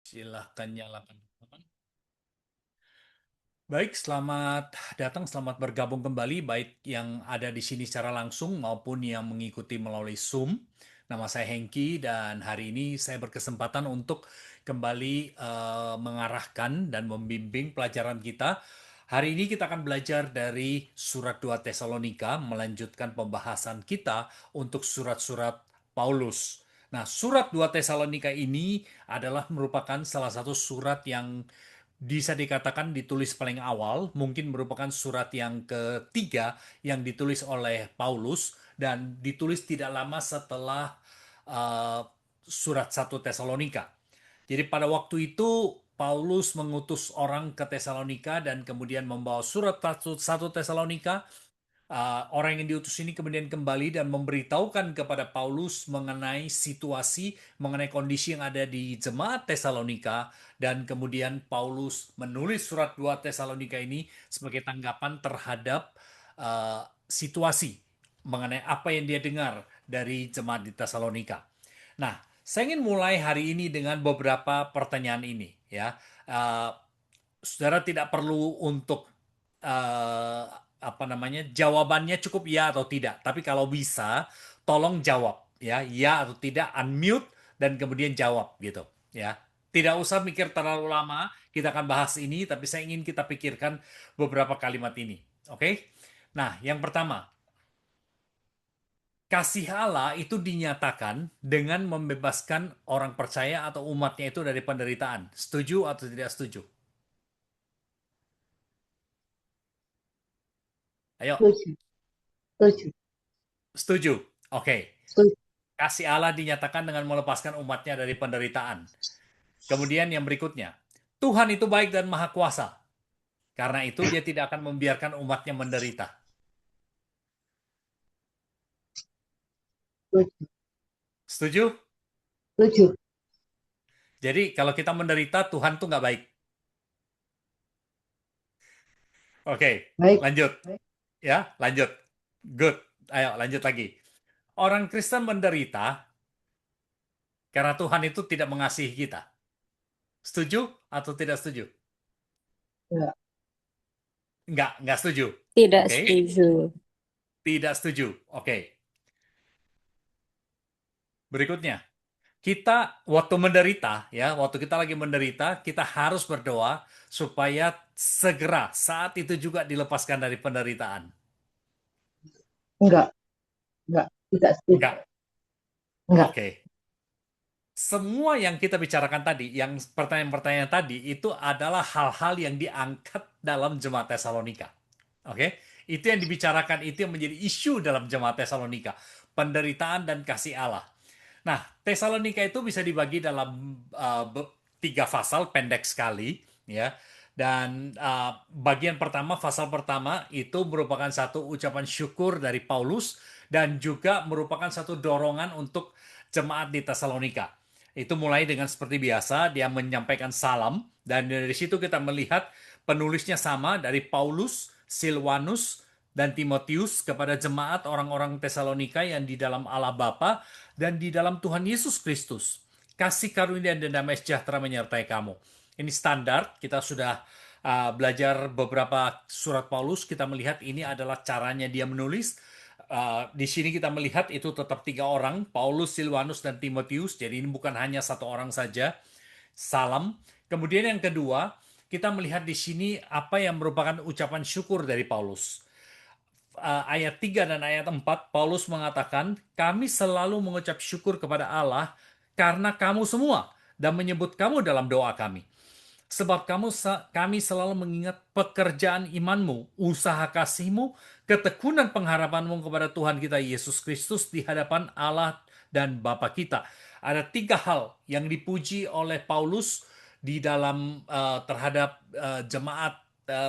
Silahkan nyalakan. Baik, selamat datang, selamat bergabung kembali, baik yang ada di sini secara langsung maupun yang mengikuti melalui Zoom. Nama saya Hengki dan hari ini saya berkesempatan untuk kembali mengarahkan dan membimbing pelajaran kita. Hari ini kita akan belajar dari surat 2 Tesalonika, melanjutkan pembahasan kita untuk surat-surat Paulus. Nah, surat 2 Tesalonika ini adalah merupakan salah satu surat yang bisa dikatakan ditulis paling awal, mungkin merupakan surat yang ketiga yang ditulis oleh Paulus dan ditulis tidak lama setelah uh, surat 1 Tesalonika. Jadi pada waktu itu Paulus mengutus orang ke Tesalonika dan kemudian membawa surat 1 Tesalonika. Orang yang diutus ini kemudian kembali dan memberitahukan kepada Paulus mengenai situasi, mengenai kondisi yang ada di jemaat Tesalonika, dan kemudian Paulus menulis surat 2 Tesalonika ini sebagai tanggapan terhadap situasi mengenai apa yang dia dengar dari jemaat di Tesalonika. Nah, saya ingin mulai hari ini dengan beberapa pertanyaan ini, ya. Uh, Saudara tidak perlu untuk eh, apa namanya jawabannya cukup ya atau tidak. Tapi kalau bisa, tolong jawab ya atau tidak, unmute dan kemudian jawab gitu ya. Tidak usah mikir terlalu lama. Kita akan bahas ini, tapi saya ingin kita pikirkan beberapa kalimat ini. Oke? Nah, yang pertama, kasih Allah itu dinyatakan dengan membebaskan orang percaya atau umatnya itu dari penderitaan. Setuju atau tidak setuju? Ayo, Setuju, setuju, setuju. Oke. setuju. Kasih Allah dinyatakan dengan melepaskan umatnya dari penderitaan. Kemudian yang berikutnya, Tuhan itu baik dan maha kuasa. Karena itu dia tidak akan membiarkan umatnya menderita. Setuju, Setuju? setuju. Jadi kalau kita menderita, Tuhan tuh nggak baik. Oke, Baik, lanjut. Ya, lanjut. Good. Ayo, lanjut lagi. Orang Kristen menderita karena Tuhan itu tidak mengasihi kita. Setuju atau tidak setuju? enggak. Nggak setuju. Tidak Oke, setuju. tidak setuju. Oke, berikutnya. Kita waktu menderita, ya, waktu kita lagi menderita, kita harus berdoa supaya segera saat itu juga dilepaskan dari penderitaan. Enggak, enggak, tidak setuju. Enggak. Enggak, Oke. Semua yang kita bicarakan tadi, yang pertanyaan-pertanyaan tadi, itu adalah hal-hal yang diangkat dalam jemaat Tesalonika. Oke? Itu yang dibicarakan, itu yang menjadi isu dalam jemaat Tesalonika. Penderitaan dan kasih Allah. Nah, Tesalonika itu bisa dibagi dalam tiga pasal pendek sekali, ya. Dan bagian pertama, pasal pertama itu merupakan satu ucapan syukur dari Paulus dan juga merupakan satu dorongan untuk jemaat di Tesalonika. Itu mulai dengan seperti biasa, dia menyampaikan salam dan dari situ kita melihat penulisnya sama dari Paulus, Silwanus, dan Timotius kepada jemaat orang-orang Tesalonika yang di dalam Allah Bapa dan di dalam Tuhan Yesus Kristus. Kasih karunia dan damai sejahtera menyertai kamu. Ini standar, kita sudah belajar beberapa surat Paulus, kita melihat ini adalah caranya dia menulis. Di sini kita melihat itu tetap tiga orang, Paulus, Silwanus, dan Timotius. Jadi ini bukan hanya satu orang saja. Salam. Kemudian yang kedua, kita melihat di sini apa yang merupakan ucapan syukur dari Paulus. Ayat 3 dan ayat 4, Paulus mengatakan, kami selalu mengucap syukur kepada Allah karena kamu semua dan menyebut kamu dalam doa kami. Sebab kami selalu mengingat pekerjaan imanmu, usaha kasihmu, ketekunan pengharapanmu kepada Tuhan kita Yesus Kristus di hadapan Allah dan Bapa kita. Ada tiga hal yang dipuji oleh Paulus di dalam terhadap jemaat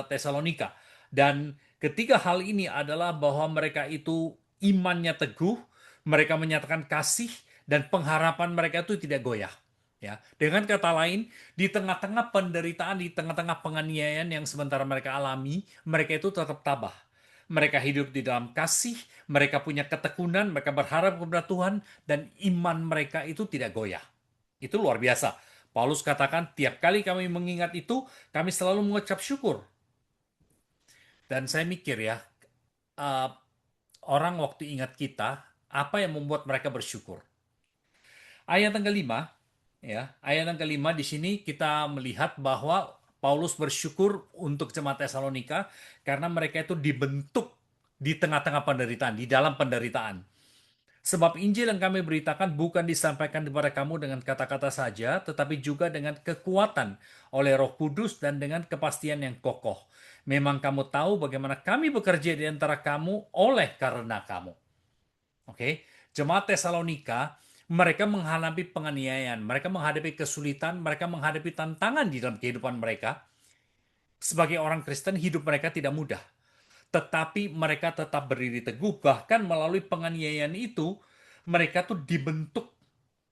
Tesalonika. Dan ketiga hal ini adalah bahwa mereka itu imannya teguh, mereka menyatakan kasih, dan pengharapan mereka itu tidak goyah. Ya, dengan kata lain, di tengah-tengah penderitaan, di tengah-tengah penganiayaan yang sementara mereka alami, mereka itu tetap tabah. Mereka hidup di dalam kasih, mereka punya ketekunan, mereka berharap kepada Tuhan, dan iman mereka itu tidak goyah. Itu luar biasa. Paulus katakan, tiap kali kami mengingat itu, kami selalu mengucap syukur. Dan saya mikir ya, uh, orang waktu ingat kita, apa yang membuat mereka bersyukur? Ayat yang kelima, ya, ayat yang kelima di sini kita melihat bahwa Paulus bersyukur untuk jemaat Tesalonika karena mereka itu dibentuk di tengah-tengah penderitaan, di dalam penderitaan. Sebab Injil yang kami beritakan bukan disampaikan kepada kamu dengan kata-kata saja, tetapi juga dengan kekuatan oleh Roh Kudus dan dengan kepastian yang kokoh. Memang kamu tahu bagaimana kami bekerja di antara kamu oleh karena kamu. Oke, jemaat Tesalonika, mereka menghadapi penganiayaan, mereka menghadapi kesulitan, mereka menghadapi tantangan di dalam kehidupan mereka. Sebagai orang Kristen, hidup mereka tidak mudah. Tetapi mereka tetap berdiri teguh, bahkan melalui penganiayaan itu, mereka tuh dibentuk.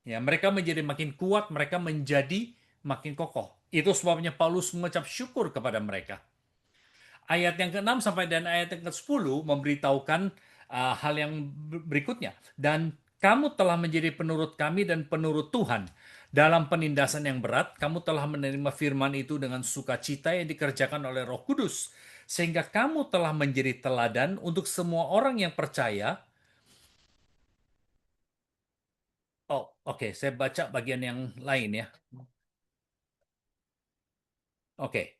Ya, mereka menjadi makin kuat, mereka menjadi makin kokoh. Itu sebabnya Paulus mengucap syukur kepada mereka. Ayat yang ke-6 sampai dan ayat yang ke-10 memberitahukan hal yang berikutnya. Dan kamu telah menjadi penurut kami dan penurut Tuhan. Dalam penindasan yang berat, kamu telah menerima firman itu dengan sukacita yang dikerjakan oleh Roh Kudus. Sehingga kamu telah menjadi teladan untuk semua orang yang percaya. Oh, oke, saya baca bagian yang lain ya. Oke.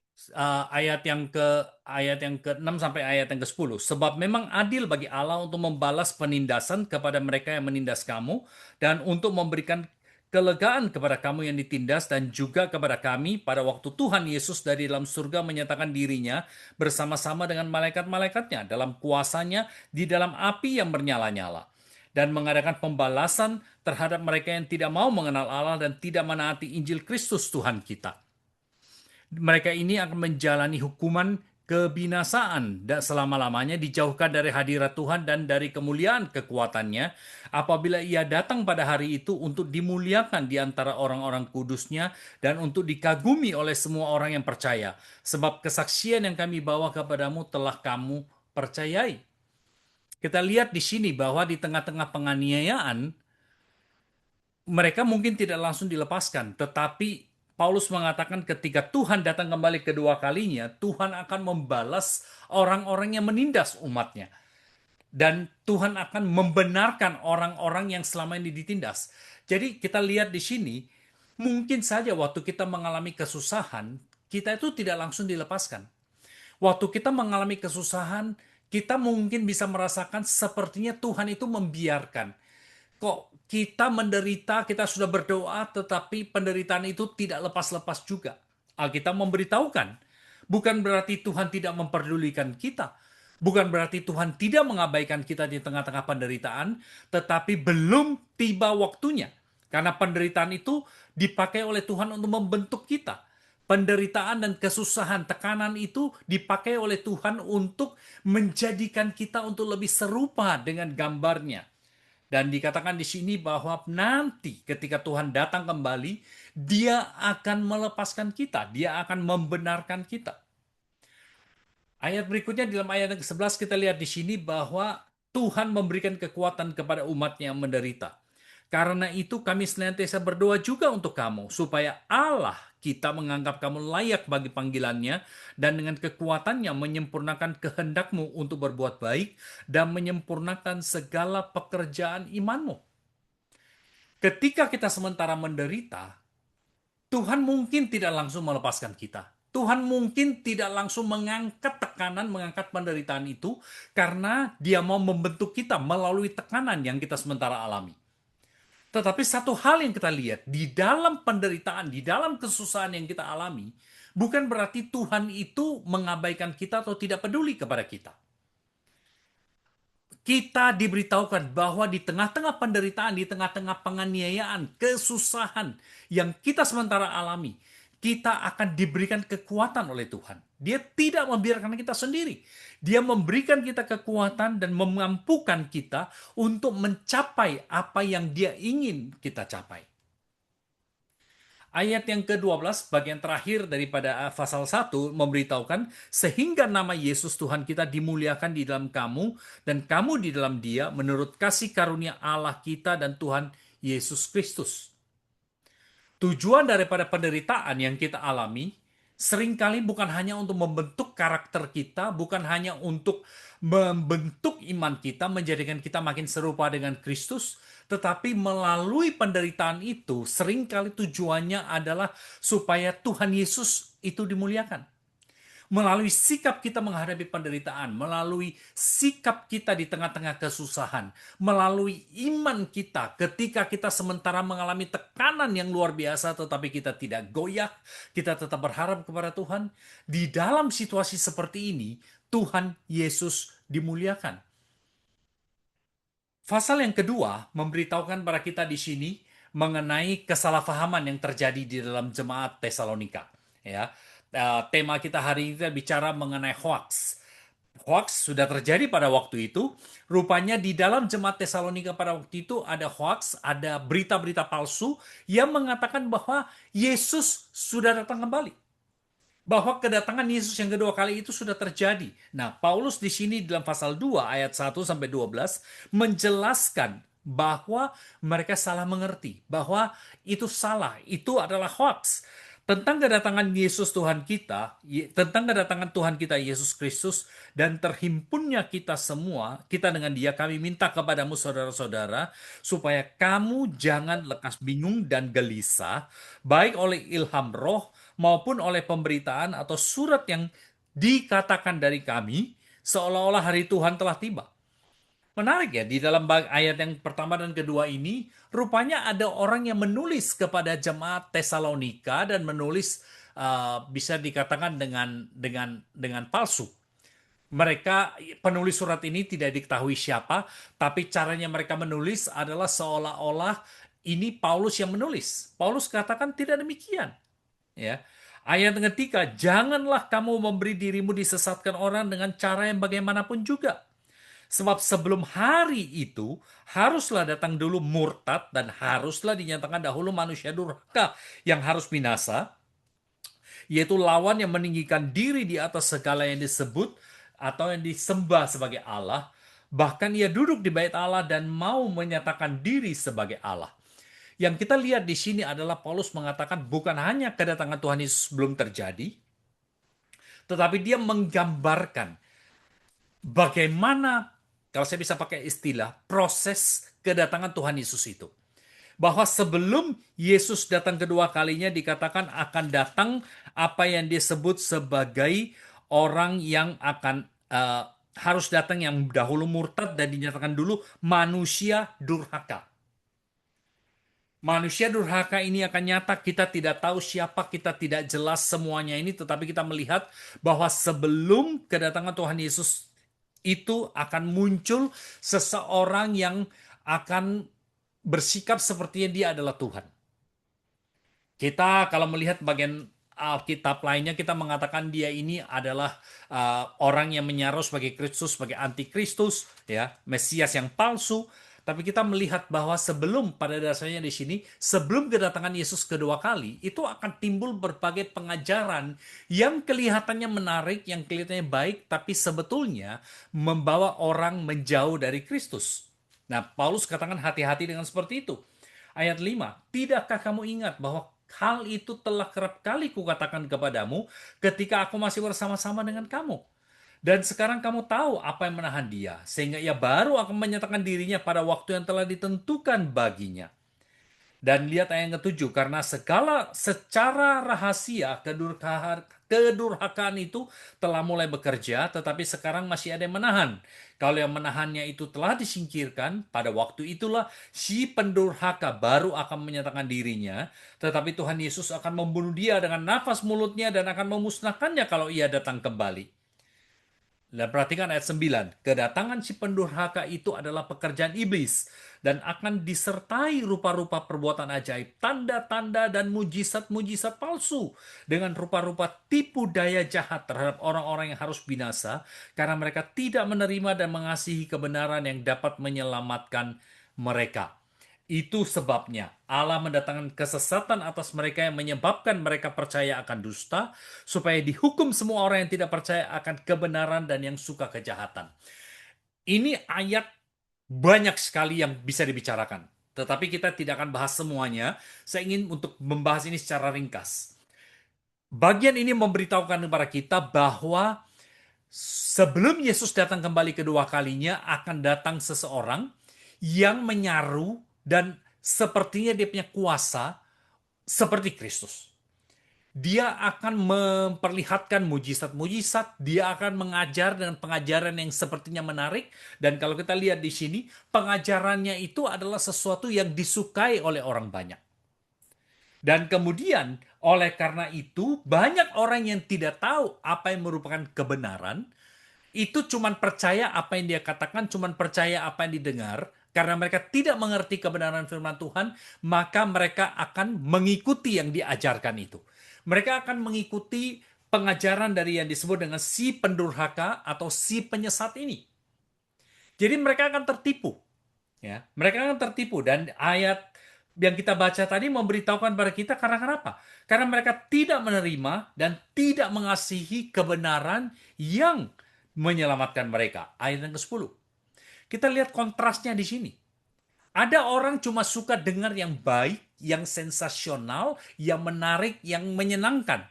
Ayat yang ke-6 sampai ayat yang ke-10. Sebab memang adil bagi Allah untuk membalas penindasan kepada mereka yang menindas kamu dan untuk memberikan kelegaan kepada kamu yang ditindas dan juga kepada kami pada waktu Tuhan Yesus dari dalam surga menyatakan dirinya bersama-sama dengan malaikat-malaikatnya dalam kuasanya di dalam api yang bernyala-nyala dan mengadakan pembalasan terhadap mereka yang tidak mau mengenal Allah dan tidak menaati Injil Kristus Tuhan kita. Mereka ini akan menjalani hukuman kebinasaan dan selama-lamanya dijauhkan dari hadirat Tuhan dan dari kemuliaan kekuatannya apabila ia datang pada hari itu untuk dimuliakan di antara orang-orang kudusnya dan untuk dikagumi oleh semua orang yang percaya. Sebab kesaksian yang kami bawa kepadamu telah kamu percayai. Kita lihat di sini bahwa di tengah-tengah penganiayaan mereka mungkin tidak langsung dilepaskan, tetapi Paulus mengatakan ketika Tuhan datang kembali kedua kalinya, Tuhan akan membalas orang-orang yang menindas umatnya. Dan Tuhan akan membenarkan orang-orang yang selama ini ditindas. Jadi kita lihat di sini, mungkin saja waktu kita mengalami kesusahan, kita itu tidak langsung dilepaskan. Waktu kita mengalami kesusahan, kita mungkin bisa merasakan sepertinya Tuhan itu membiarkan. Kok kita menderita, kita sudah berdoa, tetapi penderitaan itu tidak lepas-lepas juga. Alkitab memberitahukan, bukan berarti Tuhan tidak memperdulikan kita, bukan berarti Tuhan tidak mengabaikan kita di tengah-tengah penderitaan, tetapi belum tiba waktunya. Karena penderitaan itu dipakai oleh Tuhan untuk membentuk kita. Penderitaan dan kesusahan, tekanan itu dipakai oleh Tuhan untuk menjadikan kita untuk lebih serupa dengan gambarnya. Dan dikatakan di sini bahwa nanti ketika Tuhan datang kembali, Dia akan melepaskan kita, Dia akan membenarkan kita. Ayat berikutnya dalam ayat yang ke-11 kita lihat di sini bahwa Tuhan memberikan kekuatan kepada umatnya yang menderita. Karena itu kami senantiasa berdoa juga untuk kamu, supaya Allah kita menganggap kamu layak bagi panggilannya, dan dengan kekuatannya menyempurnakan kehendakmu untuk berbuat baik, dan menyempurnakan segala pekerjaan imanmu. Ketika kita sementara menderita, Tuhan mungkin tidak langsung melepaskan kita. Tuhan mungkin tidak langsung mengangkat tekanan, mengangkat penderitaan itu, karena Dia mau membentuk kita melalui tekanan yang kita sementara alami. Tetapi satu hal yang kita lihat, di dalam penderitaan, di dalam kesusahan yang kita alami, bukan berarti Tuhan itu mengabaikan kita atau tidak peduli kepada kita. Kita diberitahukan bahwa di tengah-tengah penderitaan, di tengah-tengah penganiayaan, kesusahan yang kita sementara alami, kita akan diberikan kekuatan oleh Tuhan. Dia tidak membiarkan kita sendiri. Dia memberikan kita kekuatan dan memampukan kita untuk mencapai apa yang Dia ingin kita capai. Ayat yang ke-12, bagian terakhir daripada pasal 1, memberitahukan, sehingga nama Yesus Tuhan kita dimuliakan di dalam kamu, dan kamu di dalam Dia, menurut kasih karunia Allah kita dan Tuhan Yesus Kristus. Tujuan daripada penderitaan yang kita alami seringkali bukan hanya untuk membentuk karakter kita, bukan hanya untuk membentuk iman kita, menjadikan kita makin serupa dengan Kristus, tetapi melalui penderitaan itu seringkali tujuannya adalah supaya Tuhan Yesus itu dimuliakan. Melalui sikap kita menghadapi penderitaan, melalui sikap kita di tengah-tengah kesusahan, melalui iman kita ketika kita sementara mengalami tekanan yang luar biasa tetapi kita tidak goyah, kita tetap berharap kepada Tuhan. Di dalam situasi seperti ini, Tuhan Yesus dimuliakan. Pasal yang kedua memberitahukan pada kita di sini mengenai kesalahpahaman yang terjadi di dalam jemaat Tesalonika. Ya, tema kita hari ini kita bicara mengenai hoax. Hoax sudah terjadi pada waktu itu. Rupanya di dalam jemaat Tesalonika pada waktu itu ada hoax, ada berita-berita palsu yang mengatakan bahwa Yesus sudah datang kembali, bahwa kedatangan Yesus yang kedua kali itu sudah terjadi. Nah, Paulus di sini dalam pasal 2 ayat 1 sampai 12 menjelaskan bahwa mereka salah mengerti, bahwa itu salah, itu adalah hoax. Tentang kedatangan Yesus Tuhan kita, tentang kedatangan Tuhan kita Yesus Kristus, dan terhimpunnya kita semua, kita dengan dia, kami minta kepadamu saudara-saudara, supaya kamu jangan lekas bingung dan gelisah, baik oleh ilham roh, maupun oleh pemberitaan atau surat yang dikatakan dari kami, seolah-olah hari Tuhan telah tiba. Menarik ya, di dalam ayat yang pertama dan kedua ini, rupanya ada orang yang menulis kepada jemaat Tesalonika dan menulis bisa dikatakan dengan palsu. Mereka penulis surat ini tidak diketahui siapa, tapi caranya mereka menulis adalah seolah-olah ini Paulus yang menulis. Paulus katakan tidak demikian. Ya. Ayat yang ketiga, janganlah kamu memberi dirimu disesatkan orang dengan cara yang bagaimanapun juga. Sebab sebelum hari itu, haruslah datang dulu murtad dan haruslah dinyatakan dahulu manusia durhaka yang harus binasa, yaitu lawan yang meninggikan diri di atas segala yang disebut atau yang disembah sebagai Allah, bahkan ia duduk di bait Allah dan mau menyatakan diri sebagai Allah. Yang kita lihat di sini adalah Paulus mengatakan bukan hanya kedatangan Tuhan Yesus belum terjadi, tetapi dia menggambarkan bagaimana, kalau saya bisa pakai istilah, proses kedatangan Tuhan Yesus itu. Bahwa sebelum Yesus datang kedua kalinya dikatakan akan datang apa yang disebut sebagai orang yang akan harus datang yang dahulu murtad dan dinyatakan dulu manusia durhaka. Manusia durhaka ini akan nyata, kita tidak tahu siapa, kita tidak jelas semuanya ini, tetapi kita melihat bahwa sebelum kedatangan Tuhan Yesus itu akan muncul seseorang yang akan bersikap sepertinya dia adalah Tuhan. Kita kalau melihat bagian Alkitab lainnya, kita mengatakan dia ini adalah orang yang menyaruh sebagai Kristus, sebagai antikristus, ya, Mesias yang palsu. Tapi kita melihat bahwa sebelum, pada dasarnya di sini, sebelum kedatangan Yesus kedua kali, itu akan timbul berbagai pengajaran yang kelihatannya menarik, yang kelihatannya baik, tapi sebetulnya membawa orang menjauh dari Kristus. Nah, Paulus katakan hati-hati dengan seperti itu. Ayat 5, tidakkah kamu ingat bahwa hal itu telah kerap kali kukatakan kepadamu ketika aku masih bersama-sama dengan kamu? Dan sekarang kamu tahu apa yang menahan dia, sehingga ia baru akan menyatakan dirinya pada waktu yang telah ditentukan baginya. Dan lihat ayat yang ketujuh, karena segala secara rahasia kedurhakaan itu telah mulai bekerja, tetapi sekarang masih ada yang menahan. Kalau yang menahannya itu telah disingkirkan, pada waktu itulah si pendurhaka baru akan menyatakan dirinya, tetapi Tuhan Yesus akan membunuh dia dengan nafas mulutnya dan akan memusnahkannya kalau ia datang kembali. Dan perhatikan ayat 9. Kedatangan si pendurhaka itu adalah pekerjaan iblis dan akan disertai rupa-rupa perbuatan ajaib, tanda-tanda dan mujizat-mujizat palsu dengan rupa-rupa tipu daya jahat terhadap orang-orang yang harus binasa karena mereka tidak menerima dan mengasihi kebenaran yang dapat menyelamatkan mereka. Itu sebabnya Allah mendatangkan kesesatan atas mereka yang menyebabkan mereka percaya akan dusta, supaya dihukum semua orang yang tidak percaya akan kebenaran dan yang suka kejahatan. Ini ayat banyak sekali yang bisa dibicarakan. Tetapi kita tidak akan bahas semuanya. Saya ingin untuk membahas ini secara ringkas. Bagian ini memberitahukan kepada kita bahwa sebelum Yesus datang kembali kedua kalinya, akan datang seseorang yang menyaru dan sepertinya dia punya kuasa seperti Kristus. Dia akan memperlihatkan mujizat-mujizat, dia akan mengajar dengan pengajaran yang sepertinya menarik, dan kalau kita lihat di sini, pengajarannya itu adalah sesuatu yang disukai oleh orang banyak. Dan kemudian, oleh karena itu, banyak orang yang tidak tahu apa yang merupakan kebenaran, itu cuman percaya apa yang dia katakan, cuman percaya apa yang didengar, karena mereka tidak mengerti kebenaran firman Tuhan, maka mereka akan mengikuti yang diajarkan itu. Mereka akan mengikuti pengajaran dari yang disebut dengan si pendurhaka atau si penyesat ini. Jadi mereka akan tertipu. Ya, mereka akan tertipu, dan ayat yang kita baca tadi memberitahukan kepada kita karena kenapa? Karena mereka tidak menerima dan tidak mengasihi kebenaran yang menyelamatkan mereka. Ayat yang ke-10. Kita lihat kontrasnya di sini. Ada orang cuma suka dengar yang baik, yang sensasional, yang menarik, yang menyenangkan.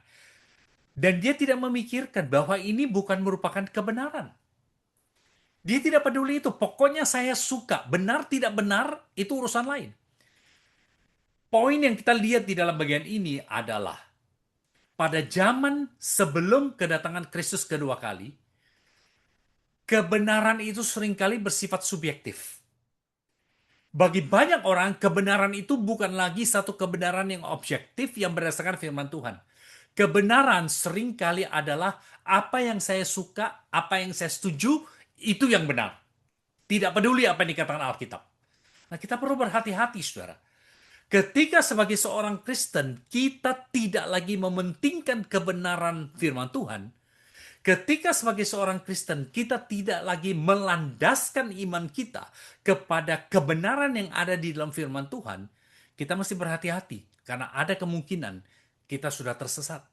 Dan dia tidak memikirkan bahwa ini bukan merupakan kebenaran. Dia tidak peduli itu. Pokoknya saya suka. Benar tidak benar, itu urusan lain. Poin yang kita lihat di dalam bagian ini adalah pada zaman sebelum kedatangan Kristus kedua kali, kebenaran itu seringkali bersifat subjektif. Bagi banyak orang, kebenaran itu bukan lagi satu kebenaran yang objektif yang berdasarkan firman Tuhan. Kebenaran seringkali adalah apa yang saya suka, apa yang saya setuju, itu yang benar. Tidak peduli apa yang dikatakan Alkitab. Nah, kita perlu berhati-hati, saudara. Ketika sebagai seorang Kristen, kita tidak lagi mementingkan kebenaran firman Tuhan. Ketika sebagai seorang Kristen, kita tidak lagi melandaskan iman kita kepada kebenaran yang ada di dalam firman Tuhan, kita mesti berhati-hati karena ada kemungkinan kita sudah tersesat.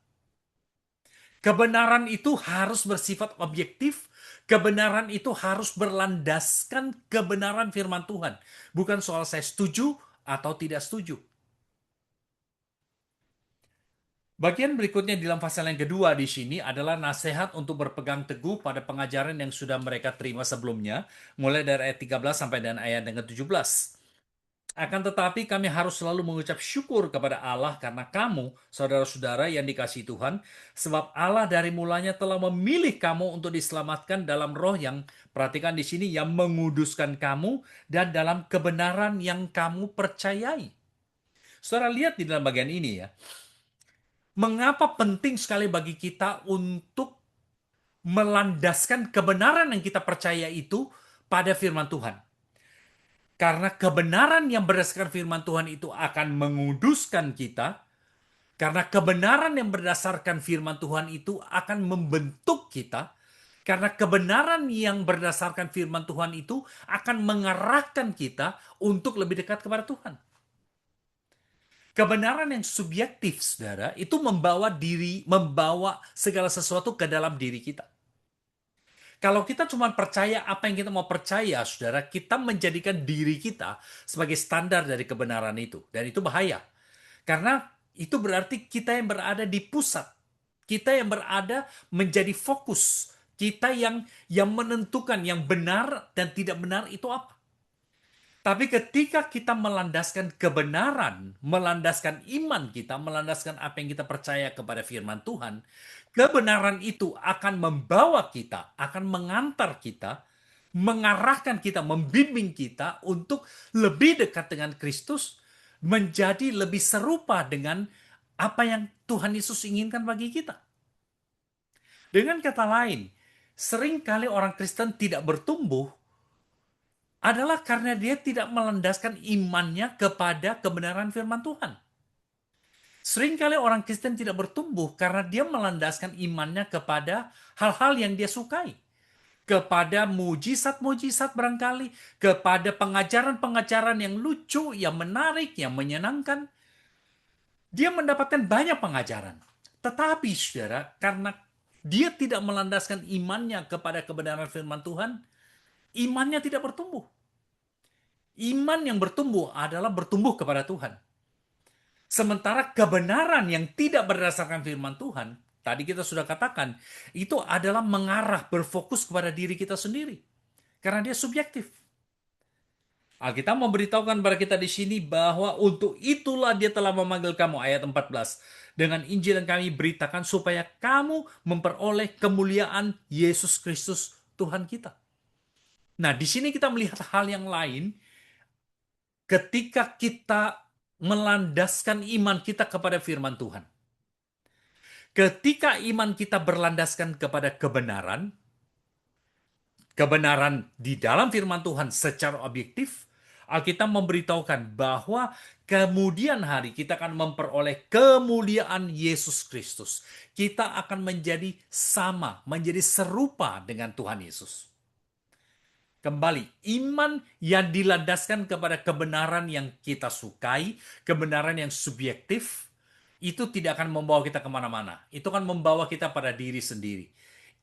Kebenaran itu harus bersifat objektif, kebenaran itu harus berlandaskan kebenaran firman Tuhan. Bukan soal saya setuju atau tidak setuju. Bagian berikutnya di dalam pasal yang kedua di sini adalah nasihat untuk berpegang teguh pada pengajaran yang sudah mereka terima sebelumnya, mulai dari ayat 13 sampai dengan ayat yang ke-17. Akan tetapi kami harus selalu mengucap syukur kepada Allah karena kamu, saudara-saudara yang dikasihi Tuhan, sebab Allah dari mulanya telah memilih kamu untuk diselamatkan dalam roh yang, perhatikan di sini, yang menguduskan kamu dan dalam kebenaran yang kamu percayai. Saudara lihat di dalam bagian ini ya, mengapa penting sekali bagi kita untuk melandaskan kebenaran yang kita percaya itu pada firman Tuhan. Karena kebenaran yang berdasarkan firman Tuhan itu akan menguduskan kita. Karena kebenaran yang berdasarkan firman Tuhan itu akan membentuk kita. Karena kebenaran yang berdasarkan firman Tuhan itu akan mengarahkan kita untuk lebih dekat kepada Tuhan. Kebenaran yang subjektif, saudara, itu membawa segala sesuatu ke dalam diri kita. Kalau kita cuma percaya apa yang kita mau percaya, saudara, kita menjadikan diri kita sebagai standar dari kebenaran itu. Dan itu bahaya. Karena itu berarti kita yang berada di pusat. Kita yang berada menjadi fokus. Kita yang menentukan yang benar dan tidak benar itu apa. Tapi ketika kita melandaskan kebenaran, melandaskan iman kita, melandaskan apa yang kita percaya kepada firman Tuhan, kebenaran itu akan membawa kita, akan mengantar kita, mengarahkan kita, membimbing kita untuk lebih dekat dengan Kristus, menjadi lebih serupa dengan apa yang Tuhan Yesus inginkan bagi kita. Dengan kata lain, seringkali orang Kristen tidak bertumbuh adalah karena dia tidak melandaskan imannya kepada kebenaran firman Tuhan. Seringkali orang Kristen tidak bertumbuh karena dia melandaskan imannya kepada hal-hal yang dia sukai. Kepada mujizat-mujizat barangkali, kepada pengajaran-pengajaran yang lucu, yang menarik, yang menyenangkan. Dia mendapatkan banyak pengajaran. Tetapi saudara, karena dia tidak melandaskan imannya kepada kebenaran firman Tuhan, imannya tidak bertumbuh. Iman yang bertumbuh adalah bertumbuh kepada Tuhan. Sementara kebenaran yang tidak berdasarkan firman Tuhan, tadi kita sudah katakan, itu adalah mengarah, berfokus kepada diri kita sendiri. Karena dia subjektif. Alkitab memberitahukan kepada kita di sini bahwa untuk itulah dia telah memanggil kamu, ayat 14. Dengan Injil yang kami beritakan supaya kamu memperoleh kemuliaan Yesus Kristus Tuhan kita. Nah, di sini kita melihat hal yang lain ketika kita melandaskan iman kita kepada firman Tuhan. Ketika iman kita berlandaskan kepada kebenaran di dalam firman Tuhan secara objektif, Alkitab memberitahukan bahwa kemudian hari kita akan memperoleh kemuliaan Yesus Kristus. Kita akan menjadi sama, menjadi serupa dengan Tuhan Yesus. Kembali, iman yang dilandaskan kepada kebenaran yang kita sukai, kebenaran yang subjektif, itu tidak akan membawa kita kemana-mana. Itu akan membawa kita pada diri sendiri.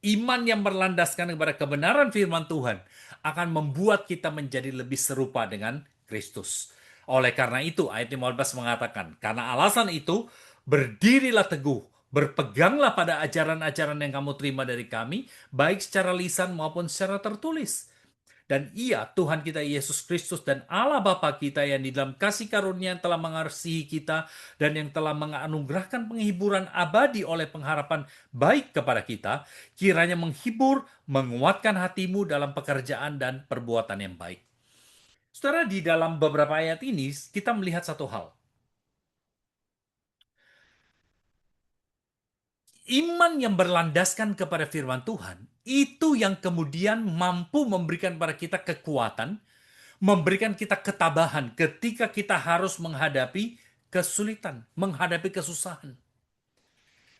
Iman yang berlandaskan kepada kebenaran firman Tuhan akan membuat kita menjadi lebih serupa dengan Kristus. Oleh karena itu, ayat 15 mengatakan, karena alasan itu, berdirilah teguh, berpeganglah pada ajaran-ajaran yang kamu terima dari kami, baik secara lisan maupun secara tertulis. Dan ia, Tuhan kita Yesus Kristus dan Allah Bapa kita yang di dalam kasih karunia yang telah mengasihi kita dan yang telah menganugerahkan penghiburan abadi oleh pengharapan baik kepada kita, kiranya menghibur, menguatkan hatimu dalam pekerjaan dan perbuatan yang baik. Saudara, di dalam beberapa ayat ini kita melihat satu hal. Iman yang berlandaskan kepada firman Tuhan, itu yang kemudian mampu memberikan pada kita kekuatan, memberikan kita ketabahan ketika kita harus menghadapi kesulitan, menghadapi kesusahan.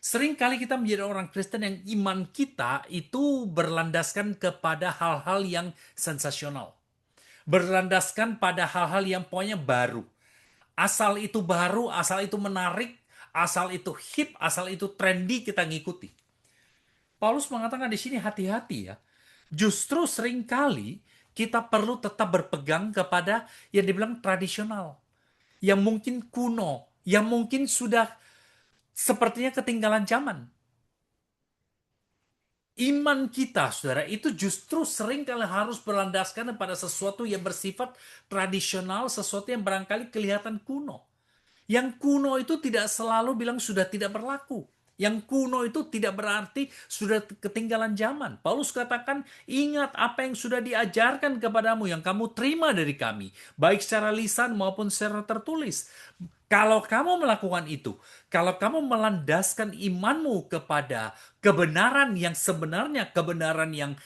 Seringkali kita menjadi orang Kristen yang iman kita itu berlandaskan kepada hal-hal yang sensasional. Berlandaskan pada hal-hal yang pokoknya baru. Asal itu baru, asal itu menarik, asal itu hip, asal itu trendy, kita ngikuti. Paulus mengatakan di sini hati-hati ya. Justru seringkali kita perlu tetap berpegang kepada yang dibilang tradisional. Yang mungkin kuno, yang mungkin sudah sepertinya ketinggalan zaman. Iman kita, saudara, itu justru seringkali harus berlandaskan pada sesuatu yang bersifat tradisional, sesuatu yang barangkali kelihatan kuno. Yang kuno itu tidak selalu bilang sudah tidak berlaku. Yang kuno itu tidak berarti sudah ketinggalan zaman. Paulus katakan, ingat apa yang sudah diajarkan kepadamu, yang kamu terima dari kami, baik secara lisan maupun secara tertulis. Kalau kamu melakukan itu, kalau kamu melandaskan imanmu kepada kebenaran yang sebenarnya, kebenaran yang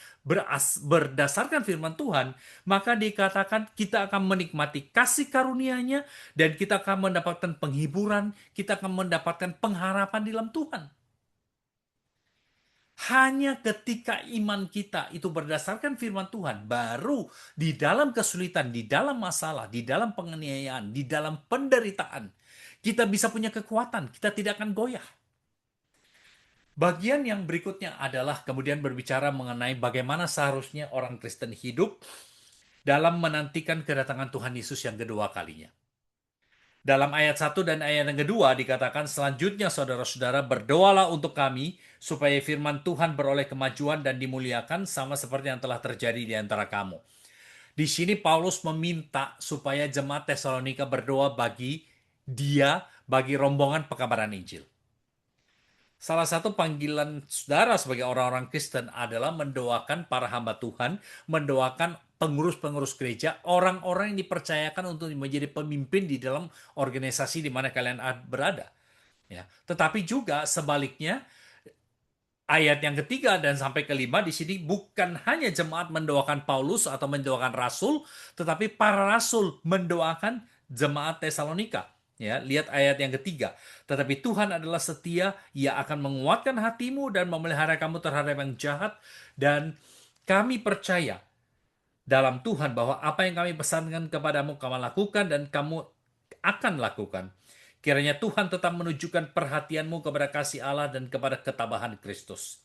berdasarkan firman Tuhan, maka dikatakan kita akan menikmati kasih karunia-Nya dan kita akan mendapatkan penghiburan, kita akan mendapatkan pengharapan di dalam Tuhan. Hanya ketika iman kita itu berdasarkan firman Tuhan, baru di dalam kesulitan, di dalam masalah, di dalam penganiayaan, di dalam penderitaan, kita bisa punya kekuatan, kita tidak akan goyah. Bagian yang berikutnya adalah kemudian berbicara mengenai bagaimana seharusnya orang Kristen hidup dalam menantikan kedatangan Tuhan Yesus yang kedua kalinya. Dalam ayat 1 dan ayat yang kedua dikatakan selanjutnya saudara-saudara berdoalah untuk kami supaya firman Tuhan beroleh kemajuan dan dimuliakan sama seperti yang telah terjadi di antara kamu. Di sini Paulus meminta supaya jemaat Tesalonika berdoa bagi dia, bagi rombongan pekabaran Injil. Salah satu panggilan saudara sebagai orang-orang Kristen adalah mendoakan para hamba Tuhan, mendoakan pengurus-pengurus gereja, orang-orang yang dipercayakan untuk menjadi pemimpin di dalam organisasi di mana kalian berada. Ya. Tetapi juga sebaliknya, ayat yang ketiga dan sampai kelima di sini bukan hanya jemaat mendoakan Paulus atau mendoakan rasul, tetapi para rasul mendoakan jemaat Tesalonika. Ya, lihat ayat yang ketiga. Tetapi Tuhan adalah setia, Ia akan menguatkan hatimu dan memelihara kamu terhadap yang jahat. Dan kami percaya dalam Tuhan bahwa apa yang kami pesankan kepadamu, kamu lakukan dan kamu akan lakukan. Kiranya Tuhan tetap menunjukkan perhatianmu kepada kasih Allah dan kepada ketabahan Kristus.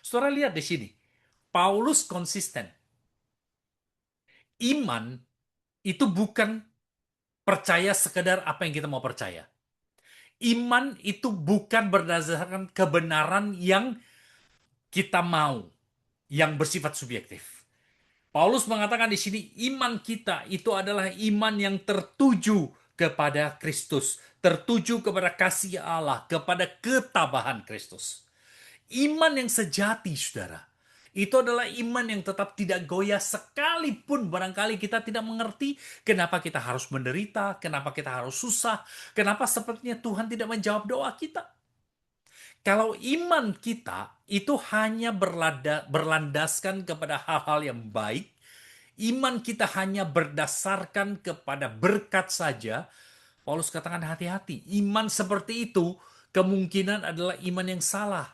Saudara lihat di sini, Paulus konsisten. Iman itu bukan percaya sekedar apa yang kita mau percaya. Iman itu bukan berdasarkan kebenaran yang kita mau, yang bersifat subjektif. Paulus mengatakan di sini iman kita itu adalah iman yang tertuju kepada Kristus, tertuju kepada kasih Allah, kepada ketabahan Kristus. Iman yang sejati, saudara, itu adalah iman yang tetap tidak goyah sekalipun barangkali kita tidak mengerti kenapa kita harus menderita, kenapa kita harus susah, kenapa sepertinya Tuhan tidak menjawab doa kita. Kalau iman kita itu hanya berlandaskan kepada hal-hal yang baik, iman kita hanya berdasarkan kepada berkat saja, Paulus katakan hati-hati. Iman seperti itu kemungkinan adalah iman yang salah.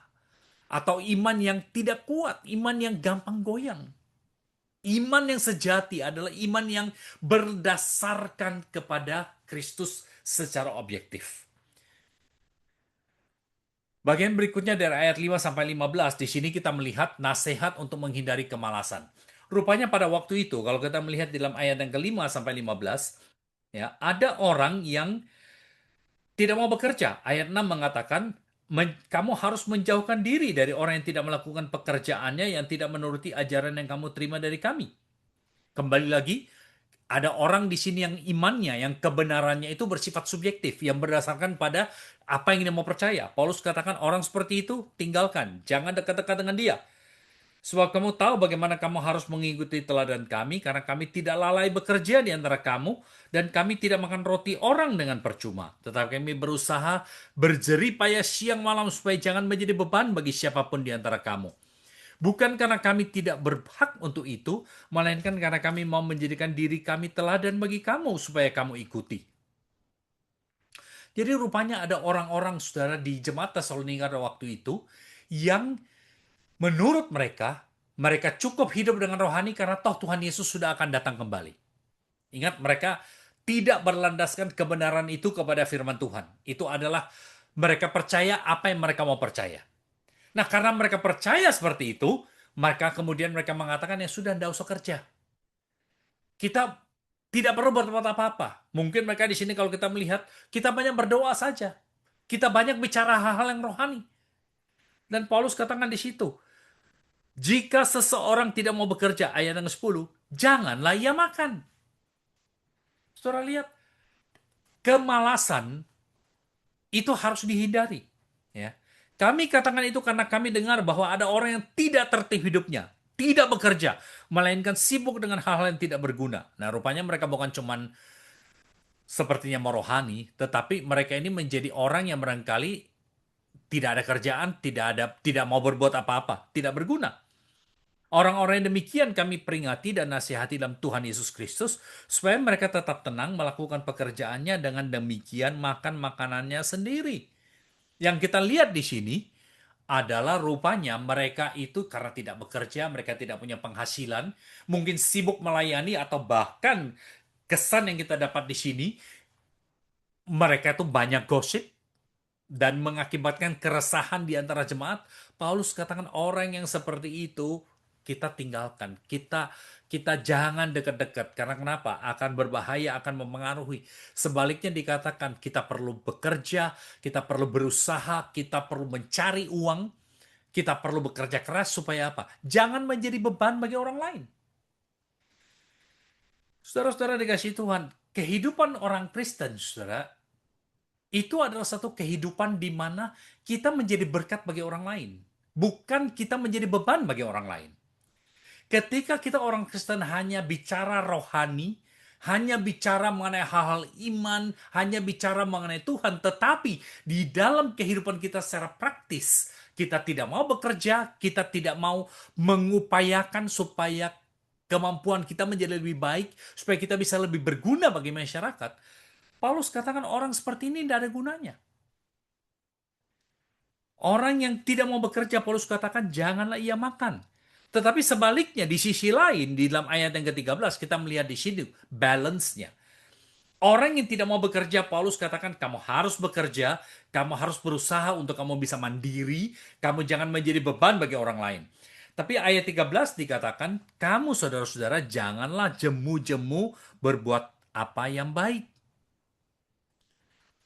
Atau iman yang tidak kuat, iman yang gampang goyang. Iman yang sejati adalah iman yang berdasarkan kepada Kristus secara objektif. Bagian berikutnya dari ayat 5 sampai 15, di sini kita melihat nasihat untuk menghindari kemalasan. Rupanya pada waktu itu, kalau kita melihat di dalam ayat yang ke-5 sampai 15, ya, ada orang yang tidak mau bekerja. Ayat 6 mengatakan, kamu harus menjauhkan diri dari orang yang tidak melakukan pekerjaannya, yang tidak menuruti ajaran yang kamu terima dari kami. Kembali lagi, ada orang di sini yang imannya, yang kebenarannya itu bersifat subjektif, yang berdasarkan pada apa yang dia mau percaya. Paulus katakan orang seperti itu tinggalkan, jangan dekat-dekat dengan dia. Sebab kamu tahu bagaimana kamu harus mengikuti teladan kami, karena kami tidak lalai bekerja di antara kamu, dan kami tidak makan roti orang dengan percuma. Tetapi kami berusaha berjerih payah siang malam supaya jangan menjadi beban bagi siapapun di antara kamu. Bukan karena kami tidak berhak untuk itu, melainkan karena kami mau menjadikan diri kami teladan bagi kamu supaya kamu ikuti. Jadi rupanya ada orang-orang, saudara, di jemaat Tesalonika pada waktu itu yang menurut mereka, mereka cukup hidup dengan rohani karena toh Tuhan Yesus sudah akan datang kembali. Ingat, mereka tidak berlandaskan kebenaran itu kepada firman Tuhan. Itu adalah mereka percaya apa yang mereka mau percaya. Nah, karena mereka percaya seperti itu, maka kemudian mereka mengatakan, ya sudah, tidak usah kerja. Kita tidak perlu berbuat apa-apa. Mungkin mereka di sini kalau kita melihat, kita banyak berdoa saja. Kita banyak bicara hal-hal yang rohani. Dan Paulus katakan di situ, jika seseorang tidak mau bekerja, ayat yang 10, janganlah ia makan. Saudara lihat, kemalasan itu harus dihindari. Ya. Kami katakan itu karena kami dengar bahwa ada orang yang tidak tertib hidupnya, tidak bekerja, melainkan sibuk dengan hal-hal yang tidak berguna. Nah, rupanya mereka bukan cuman sepertinya merohani, tetapi mereka ini menjadi orang yang barangkali tidak ada kerjaan, tidak mau berbuat apa-apa, tidak berguna. Orang-orang yang demikian kami peringati dan nasihati dalam Tuhan Yesus Kristus supaya mereka tetap tenang melakukan pekerjaannya, dengan demikian makan makanannya sendiri. Yang kita lihat di sini adalah rupanya mereka itu karena tidak bekerja, mereka tidak punya penghasilan, mungkin sibuk melayani, atau bahkan kesan yang kita dapat di sini, mereka itu banyak gosip dan mengakibatkan keresahan di antara jemaat. Paulus katakan orang yang seperti itu kita tinggalkan. Kita jangan dekat-dekat. Karena kenapa? Akan berbahaya, akan mempengaruhi. Sebaliknya dikatakan kita perlu bekerja, kita perlu berusaha, kita perlu mencari uang, kita perlu bekerja keras supaya apa? Jangan menjadi beban bagi orang lain. Saudara-saudara dikasih Tuhan, kehidupan orang Kristen, saudara, itu adalah satu kehidupan di mana kita menjadi berkat bagi orang lain. Bukan kita menjadi beban bagi orang lain. Ketika kita orang Kristen hanya bicara rohani, hanya bicara mengenai hal-hal iman, hanya bicara mengenai Tuhan, tetapi di dalam kehidupan kita secara praktis, kita tidak mau bekerja, kita tidak mau mengupayakan supaya kemampuan kita menjadi lebih baik, supaya kita bisa lebih berguna bagi masyarakat. Paulus katakan orang seperti ini tidak ada gunanya. Orang yang tidak mau bekerja, Paulus katakan, janganlah ia makan. Tetapi sebaliknya, di sisi lain, di dalam ayat yang ke-13, kita melihat di sini balance-nya. Orang yang tidak mau bekerja, Paulus katakan, kamu harus bekerja, kamu harus berusaha untuk kamu bisa mandiri, kamu jangan menjadi beban bagi orang lain. Tapi ayat 13 dikatakan, kamu saudara-saudara janganlah jemu-jemu berbuat apa yang baik.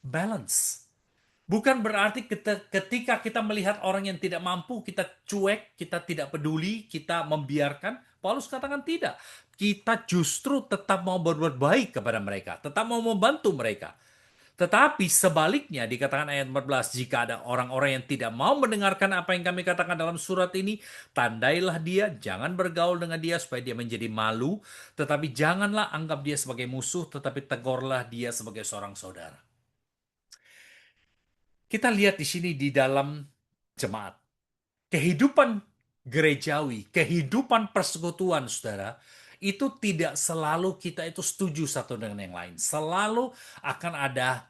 Balance. Bukan berarti ketika kita melihat orang yang tidak mampu, kita cuek, kita tidak peduli, kita membiarkan. Paulus katakan tidak. Kita justru tetap mau berbuat baik kepada mereka, tetap mau membantu mereka. Tetapi sebaliknya dikatakan ayat 14, jika ada orang-orang yang tidak mau mendengarkan apa yang kami katakan dalam surat ini, tandailah dia, jangan bergaul dengan dia supaya dia menjadi malu, tetapi janganlah anggap dia sebagai musuh, tetapi tegurlah dia sebagai seorang saudara. Kita lihat di sini di dalam jemaat. Kehidupan gerejawi, kehidupan persekutuan, saudara, itu tidak selalu kita itu setuju satu dengan yang lain. Selalu akan ada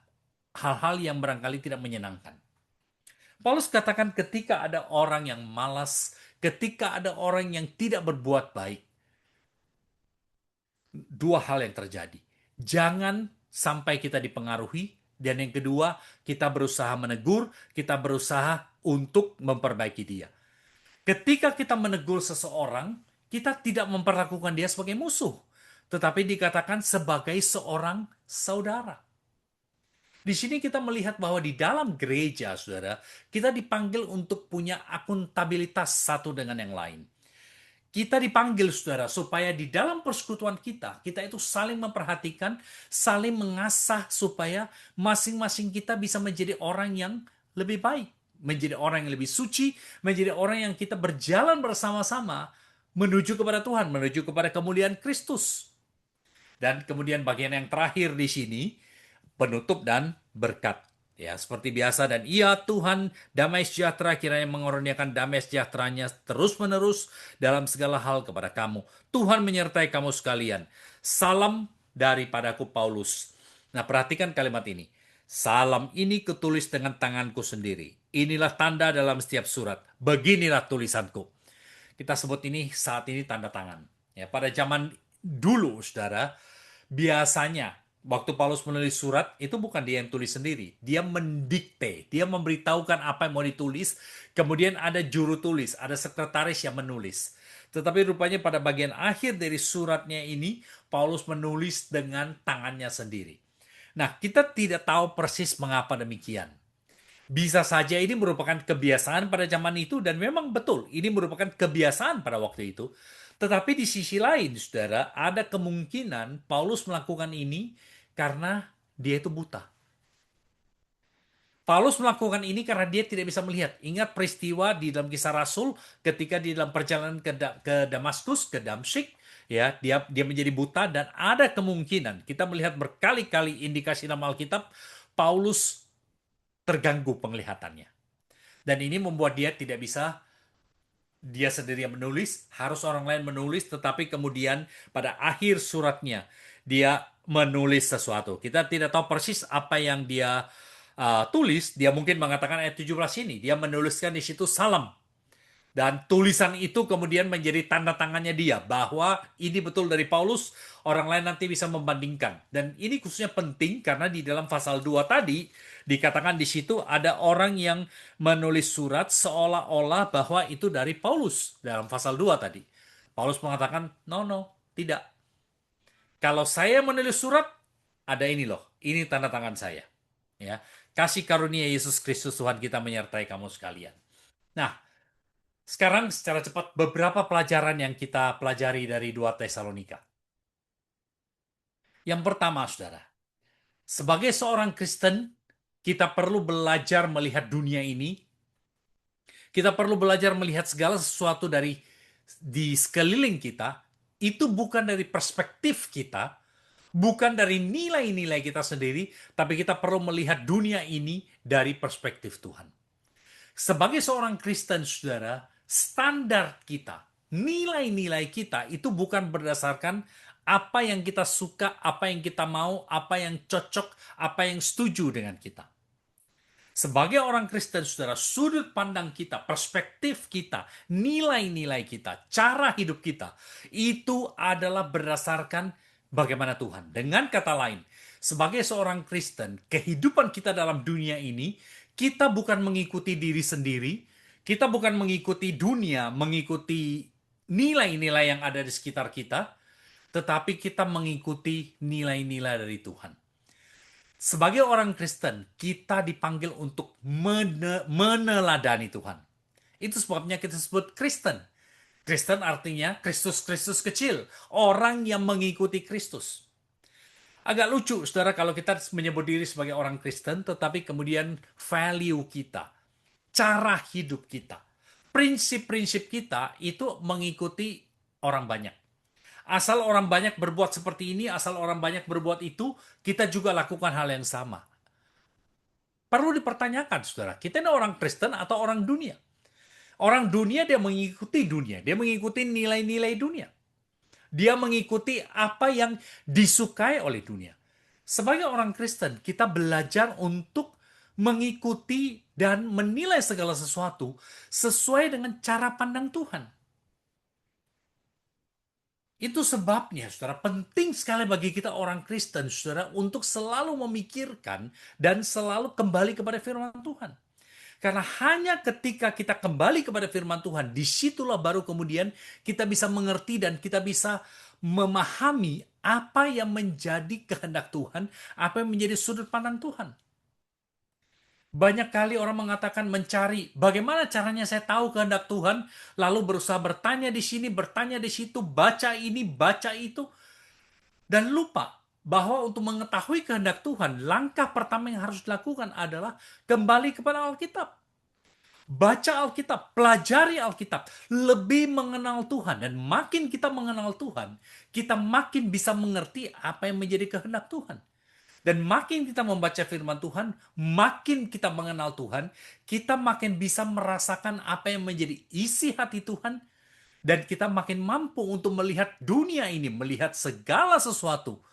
hal-hal yang barangkali tidak menyenangkan. Paulus katakan ketika ada orang yang malas, ketika ada orang yang tidak berbuat baik, dua hal yang terjadi. Jangan sampai kita dipengaruhi, dan yang kedua, kita berusaha menegur, kita berusaha untuk memperbaiki dia. Ketika kita menegur seseorang, kita tidak memperlakukan dia sebagai musuh, tetapi dikatakan sebagai seorang saudara. Di sini kita melihat bahwa di dalam gereja, saudara, kita dipanggil untuk punya akuntabilitas satu dengan yang lain. Kita dipanggil, saudara, supaya di dalam persekutuan kita, kita itu saling memperhatikan, saling mengasah supaya masing-masing kita bisa menjadi orang yang lebih baik, menjadi orang yang lebih suci, menjadi orang yang kita berjalan bersama-sama menuju kepada Tuhan, menuju kepada kemuliaan Kristus. Dan kemudian bagian yang terakhir di sini, penutup dan berkat. Ya, seperti biasa, dan ia Tuhan damai sejahtera kiranya mengurniakan damai sejahteranya terus-menerus dalam segala hal kepada kamu. Tuhan menyertai kamu sekalian. Salam daripadaku Paulus. Nah, perhatikan kalimat ini. Salam ini kutulis dengan tanganku sendiri. Inilah tanda dalam setiap surat. Beginilah tulisanku. Kita sebut ini saat ini tanda tangan. Ya, pada zaman dulu, saudara, biasanya waktu Paulus menulis surat, itu bukan dia yang tulis sendiri. Dia mendikte, dia memberitahukan apa yang mau ditulis, kemudian ada juru tulis, ada sekretaris yang menulis. Tetapi rupanya pada bagian akhir dari suratnya ini, Paulus menulis dengan tangannya sendiri. Nah, kita tidak tahu persis mengapa demikian. Bisa saja ini merupakan kebiasaan pada zaman itu, dan memang betul, ini merupakan kebiasaan pada waktu itu. Tetapi di sisi lain, saudara, ada kemungkinan Paulus melakukan ini karena dia itu buta. Paulus melakukan ini karena dia tidak bisa melihat. Ingat peristiwa di dalam Kisah Rasul ketika di dalam perjalanan ke Damaskus, ke Damsyik, ya, dia menjadi buta, dan ada kemungkinan kita melihat berkali-kali indikasi dalam Alkitab Paulus terganggu penglihatannya. Dan ini membuat dia tidak bisa dia sendiri yang menulis, harus orang lain menulis, tetapi kemudian pada akhir suratnya dia menulis sesuatu. Kita tidak tahu persis apa yang dia tulis. Dia mungkin mengatakan ayat 17 ini, dia menuliskan di situ salam. Dan tulisan itu kemudian menjadi tanda tangannya dia bahwa ini betul dari Paulus, orang lain nanti bisa membandingkan. Dan ini khususnya penting karena di dalam pasal 2 tadi dikatakan di situ ada orang yang menulis surat seolah-olah bahwa itu dari Paulus dalam pasal 2 tadi. Paulus mengatakan, no, no, tidak. Kalau saya menulis surat, ada ini loh, ini tanda tangan saya. Ya, kasih karunia Yesus Kristus Tuhan kita menyertai kamu sekalian. Nah, sekarang secara cepat beberapa pelajaran yang kita pelajari dari 2 Tesalonika. Yang pertama, saudara, sebagai seorang Kristen, kita perlu belajar melihat dunia ini. Kita perlu belajar melihat segala sesuatu di sekeliling kita. Itu bukan dari perspektif kita, bukan dari nilai-nilai kita sendiri, tapi kita perlu melihat dunia ini dari perspektif Tuhan. Sebagai seorang Kristen, saudara, standar kita, nilai-nilai kita itu bukan berdasarkan apa yang kita suka, apa yang kita mau, apa yang cocok, apa yang setuju dengan kita. Sebagai orang Kristen, saudara, sudut pandang kita, perspektif kita, nilai-nilai kita, cara hidup kita, itu adalah berdasarkan bagaimana Tuhan. Dengan kata lain, sebagai seorang Kristen, kehidupan kita dalam dunia ini, kita bukan mengikuti diri sendiri, Kita bukan mengikuti dunia, mengikuti nilai-nilai yang ada di sekitar kita, tetapi kita mengikuti nilai-nilai dari Tuhan. Sebagai orang Kristen, kita dipanggil untuk meneladani Tuhan. Itu sebabnya kita sebut Kristen. Kristen artinya Kristus-Kristus kecil, orang yang mengikuti Kristus. Agak lucu, saudara, kalau kita menyebut diri sebagai orang Kristen, tetapi kemudian value kita, cara hidup kita, prinsip-prinsip kita itu mengikuti orang banyak. Asal orang banyak berbuat seperti ini, asal orang banyak berbuat itu, kita juga lakukan hal yang sama. Perlu dipertanyakan, saudara, kita ini orang Kristen atau orang dunia? Orang dunia dia mengikuti dunia, dia mengikuti nilai-nilai dunia. Dia mengikuti apa yang disukai oleh dunia. Sebagai orang Kristen, kita belajar untuk mengikuti dan menilai segala sesuatu sesuai dengan cara pandang Tuhan. Itu sebabnya, saudara, penting sekali bagi kita orang Kristen, saudara, untuk selalu memikirkan dan selalu kembali kepada firman Tuhan. Karena hanya ketika kita kembali kepada firman Tuhan, disitulah baru kemudian kita bisa mengerti dan kita bisa memahami apa yang menjadi kehendak Tuhan, apa yang menjadi sudut pandang Tuhan. Banyak kali orang mengatakan mencari bagaimana caranya saya tahu kehendak Tuhan, lalu berusaha bertanya di sini, bertanya di situ, baca ini, baca itu, dan lupa bahwa untuk mengetahui kehendak Tuhan, langkah pertama yang harus dilakukan adalah kembali kepada Alkitab. Baca Alkitab, pelajari Alkitab, lebih mengenal Tuhan. Dan makin kita mengenal Tuhan, kita makin bisa mengerti apa yang menjadi kehendak Tuhan. Dan makin kita membaca firman Tuhan, makin kita mengenal Tuhan, kita makin bisa merasakan apa yang menjadi isi hati Tuhan, dan kita makin mampu untuk melihat dunia ini, melihat segala sesuatu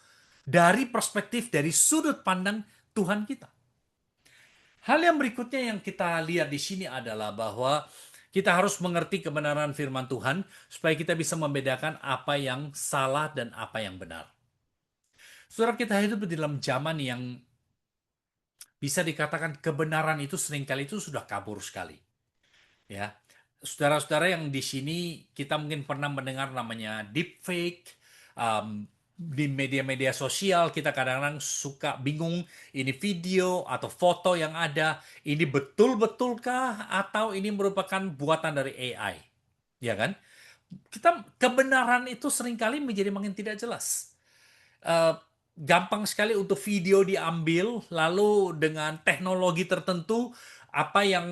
dari perspektif, dari sudut pandang Tuhan kita. Hal yang berikutnya yang kita lihat di sini adalah bahwa kita harus mengerti kebenaran firman Tuhan supaya kita bisa membedakan apa yang salah dan apa yang benar. Saudara, kita hidup di dalam zaman yang bisa dikatakan kebenaran itu seringkali itu sudah kabur sekali. Ya, saudara-saudara yang di sini kita mungkin pernah mendengar namanya deepfake. Di media-media sosial kita kadang-kadang suka bingung ini video atau foto yang ada ini betul-betulkah atau ini merupakan buatan dari AI, ya kan? Kebenaran itu seringkali menjadi makin tidak jelas. Eh, Gampang sekali untuk video diambil lalu dengan teknologi tertentu apa yang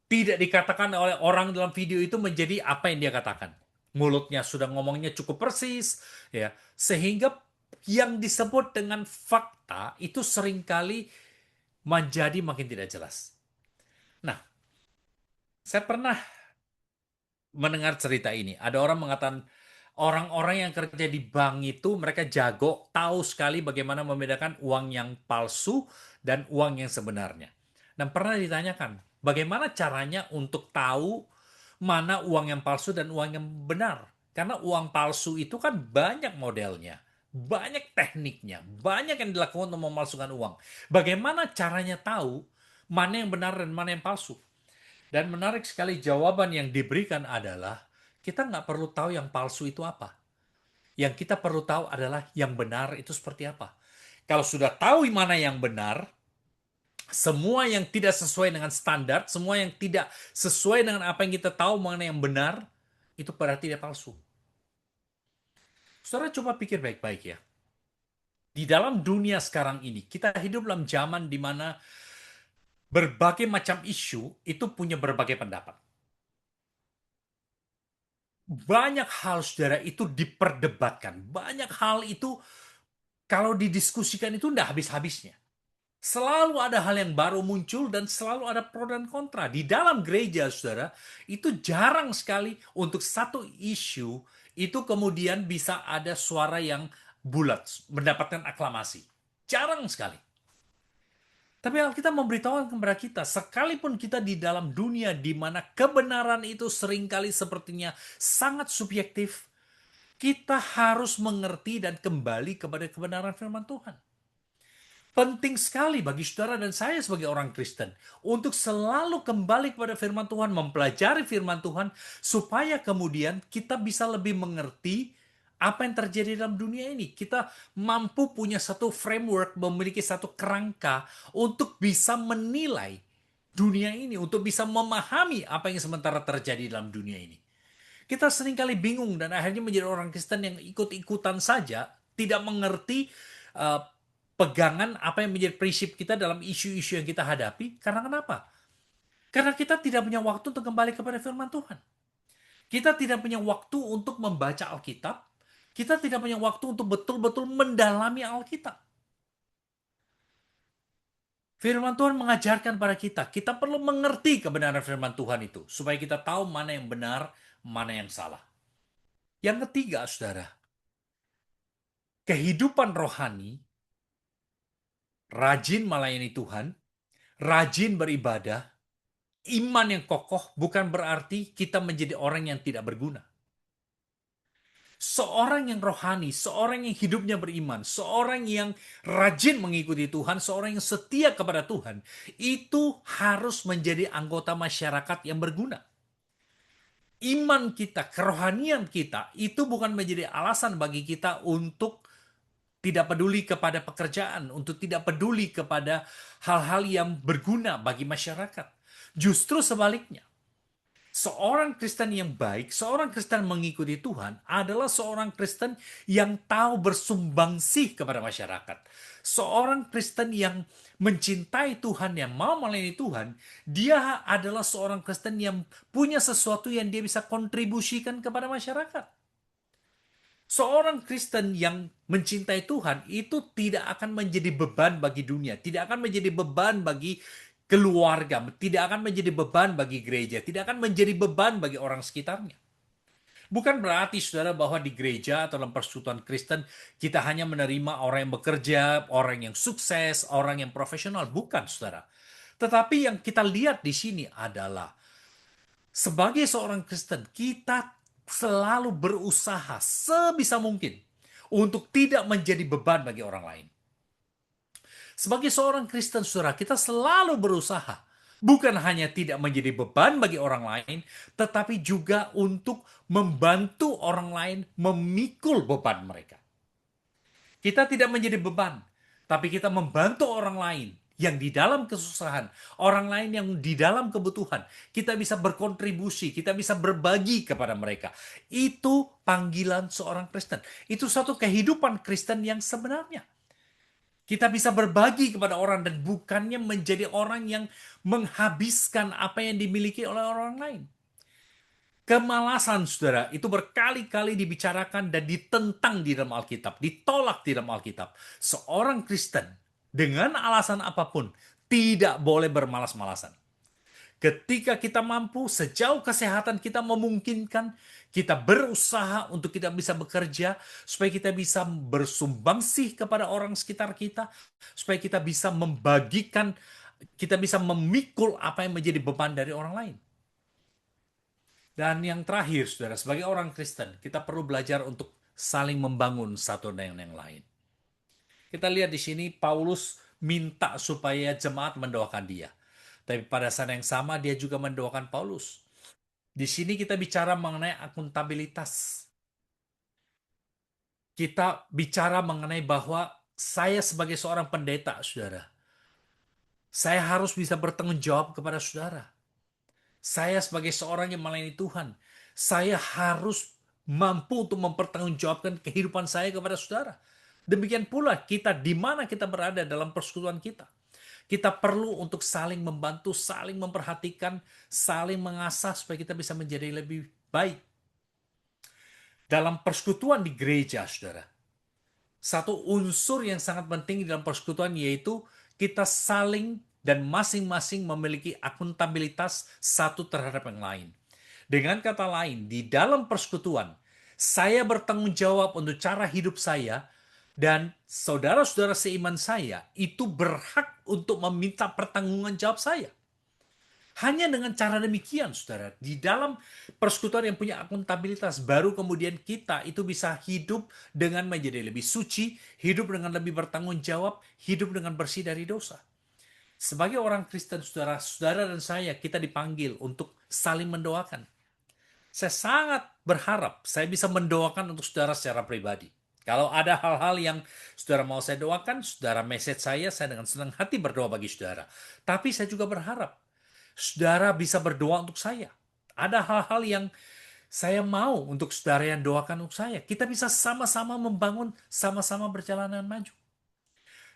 tidak dikatakan oleh orang dalam video itu menjadi apa yang dia katakan. Mulutnya sudah ngomongnya cukup persis, ya, sehingga yang disebut dengan fakta itu seringkali menjadi makin tidak jelas. Nah, saya pernah mendengar cerita ini. Ada orang mengatakan orang-orang yang kerja di bank itu mereka jago, tahu sekali bagaimana membedakan uang yang palsu dan uang yang sebenarnya. Dan pernah ditanyakan, bagaimana caranya untuk tahu mana uang yang palsu dan uang yang benar? Karena uang palsu itu kan banyak modelnya, banyak tekniknya, banyak yang dilakukan untuk memalsukan uang. Bagaimana caranya tahu mana yang benar dan mana yang palsu? Dan menarik sekali jawaban yang diberikan adalah kita nggak perlu tahu yang palsu itu apa. Yang kita perlu tahu adalah yang benar itu seperti apa. Kalau sudah tahu mana yang benar, semua yang tidak sesuai dengan standar, semua yang tidak sesuai dengan apa yang kita tahu mana yang benar, itu berarti dia palsu. Saudara coba pikir baik-baik ya. Di dalam dunia sekarang ini, kita hidup dalam zaman di mana berbagai macam isu itu punya berbagai pendapat. Banyak hal, saudara, itu diperdebatkan. Banyak hal itu kalau didiskusikan itu tidak habis-habisnya. Selalu ada hal yang baru muncul dan selalu ada pro dan kontra. Di dalam gereja, saudara, itu jarang sekali untuk satu isu itu kemudian bisa ada suara yang bulat, mendapatkan aklamasi. Jarang sekali. Tapi Alkitab memberitahukan kepada kita, sekalipun kita di dalam dunia di mana kebenaran itu seringkali sepertinya sangat subjektif, kita harus mengerti dan kembali kepada kebenaran firman Tuhan. Penting sekali bagi saudara dan saya sebagai orang Kristen untuk selalu kembali kepada firman Tuhan, mempelajari firman Tuhan, supaya kemudian kita bisa lebih mengerti apa yang terjadi dalam dunia ini. Kita mampu punya satu framework, memiliki satu kerangka untuk bisa menilai dunia ini, untuk bisa memahami apa yang sementara terjadi dalam dunia ini. Kita seringkali bingung dan akhirnya menjadi orang Kristen yang ikut-ikutan saja, tidak mengerti uh, pegangan apa yang menjadi prinsip kita dalam isu-isu yang kita hadapi. Karena kenapa? Karena kita tidak punya waktu untuk kembali kepada firman Tuhan. Kita tidak punya waktu untuk membaca Alkitab. Kita tidak punya waktu untuk betul-betul mendalami Alkitab. Firman Tuhan mengajarkan pada kita perlu mengerti kebenaran firman Tuhan itu, supaya kita tahu mana yang benar, mana yang salah. Yang ketiga, saudara, kehidupan rohani, rajin melayani Tuhan, rajin beribadah, iman yang kokoh bukan berarti kita menjadi orang yang tidak berguna. Seorang yang rohani, seorang yang hidupnya beriman, seorang yang rajin mengikuti Tuhan, seorang yang setia kepada Tuhan, itu harus menjadi anggota masyarakat yang berguna. Iman kita, kerohanian kita, itu bukan menjadi alasan bagi kita untuk tidak peduli kepada pekerjaan, untuk tidak peduli kepada hal-hal yang berguna bagi masyarakat. Justru sebaliknya, seorang Kristen yang baik, seorang Kristen mengikuti Tuhan adalah seorang Kristen yang tahu bersumbangsih kepada masyarakat. Seorang Kristen yang mencintai Tuhan, yang mau melayani Tuhan, dia adalah seorang Kristen yang punya sesuatu yang dia bisa kontribusikan kepada masyarakat. Seorang Kristen yang mencintai Tuhan itu tidak akan menjadi beban bagi dunia, tidak akan menjadi beban bagi keluarga, tidak akan menjadi beban bagi gereja, tidak akan menjadi beban bagi orang sekitarnya. Bukan berarti saudara bahwa di gereja atau dalam persekutuan Kristen kita hanya menerima orang yang bekerja, orang yang sukses, orang yang profesional. Bukan saudara. Tetapi yang kita lihat di sini adalah sebagai seorang Kristen, kita selalu berusaha sebisa mungkin untuk tidak menjadi beban bagi orang lain. Sebagai seorang Kristen, saudara, kita selalu berusaha bukan hanya tidak menjadi beban bagi orang lain, tetapi juga untuk membantu orang lain memikul beban mereka. Kita tidak menjadi beban, tapi kita membantu orang lain yang di dalam kesusahan, orang lain yang di dalam kebutuhan. Kita bisa berkontribusi, kita bisa berbagi kepada mereka. Itu panggilan seorang Kristen. Itu satu kehidupan Kristen yang sebenarnya. Kita bisa berbagi kepada orang dan bukannya menjadi orang yang menghabiskan apa yang dimiliki oleh orang lain. Kemalasan, saudara, itu berkali-kali dibicarakan dan ditentang di dalam Alkitab, ditolak di dalam Alkitab. Seorang Kristen, dengan alasan apapun, tidak boleh bermalas-malasan. Ketika kita mampu, sejauh kesehatan kita memungkinkan, kita berusaha untuk kita bisa bekerja, supaya kita bisa bersumbangsih kepada orang sekitar kita, supaya kita bisa membagikan, kita bisa memikul apa yang menjadi beban dari orang lain. Dan yang terakhir, saudara, sebagai orang Kristen, kita perlu belajar untuk saling membangun satu dengan yang lain. Kita lihat di sini, Paulus minta supaya jemaat mendoakan dia. Tapi pada saat yang sama, dia juga mendoakan Paulus. Di sini kita bicara mengenai akuntabilitas. Kita bicara mengenai bahwa saya sebagai seorang pendeta, saudara, saya harus bisa bertanggung jawab kepada saudara. Saya sebagai seorang yang melayani Tuhan, saya harus mampu untuk mempertanggungjawabkan kehidupan saya kepada saudara. Demikian pula kita di mana kita berada dalam persekutuan kita. Kita perlu untuk saling membantu, saling memperhatikan, saling mengasah supaya kita bisa menjadi lebih baik. Dalam persekutuan di gereja, saudara, satu unsur yang sangat penting dalam persekutuan yaitu kita saling dan masing-masing memiliki akuntabilitas satu terhadap yang lain. Dengan kata lain, di dalam persekutuan, saya bertanggung jawab untuk cara hidup saya, dan saudara-saudara seiman saya itu berhak untuk meminta pertanggungan jawab saya. Hanya dengan cara demikian, saudara, di dalam persekutuan yang punya akuntabilitas, baru kemudian kita itu bisa hidup dengan menjadi lebih suci, hidup dengan lebih bertanggung jawab, hidup dengan bersih dari dosa. Sebagai orang Kristen, saudara, saudara dan saya, kita dipanggil untuk saling mendoakan. Saya sangat berharap saya bisa mendoakan untuk saudara secara pribadi. Kalau ada hal-hal yang saudara mau saya doakan, saudara message saya dengan senang hati berdoa bagi saudara. Tapi saya juga berharap saudara bisa berdoa untuk saya. Ada hal-hal yang saya mau untuk saudara yang doakan untuk saya. Kita bisa sama-sama membangun, sama-sama berjalan dengan maju.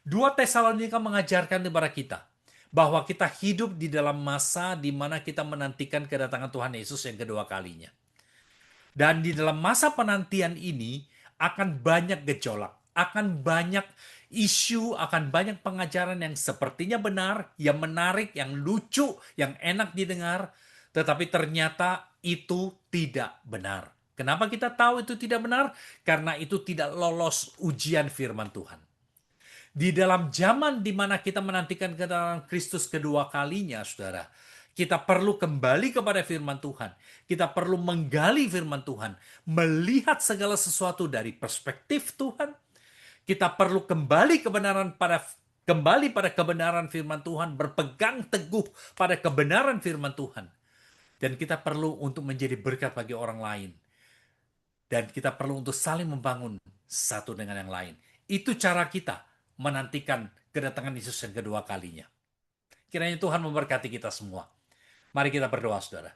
2 Tesalonika mengajarkan kepada kita bahwa kita hidup di dalam masa di mana kita menantikan kedatangan Tuhan Yesus yang kedua kalinya. Dan di dalam masa penantian ini akan banyak gejolak, akan banyak isu, akan banyak pengajaran yang sepertinya benar, yang menarik, yang lucu, yang enak didengar, tetapi ternyata itu tidak benar. Kenapa kita tahu itu tidak benar? Karena itu tidak lolos ujian firman Tuhan. Di dalam zaman di mana kita menantikan kedatangan Kristus kedua kalinya, saudara, kita perlu kembali kepada firman Tuhan. Kita perlu menggali firman Tuhan, melihat segala sesuatu dari perspektif Tuhan. Kita perlu kembali pada kebenaran firman Tuhan, berpegang teguh pada kebenaran firman Tuhan. Dan kita perlu untuk menjadi berkat bagi orang lain. Dan kita perlu untuk saling membangun satu dengan yang lain. Itu cara kita menantikan kedatangan Yesus yang kedua kalinya. Kiranya Tuhan memberkati kita semua. Mari kita berdoa, saudara.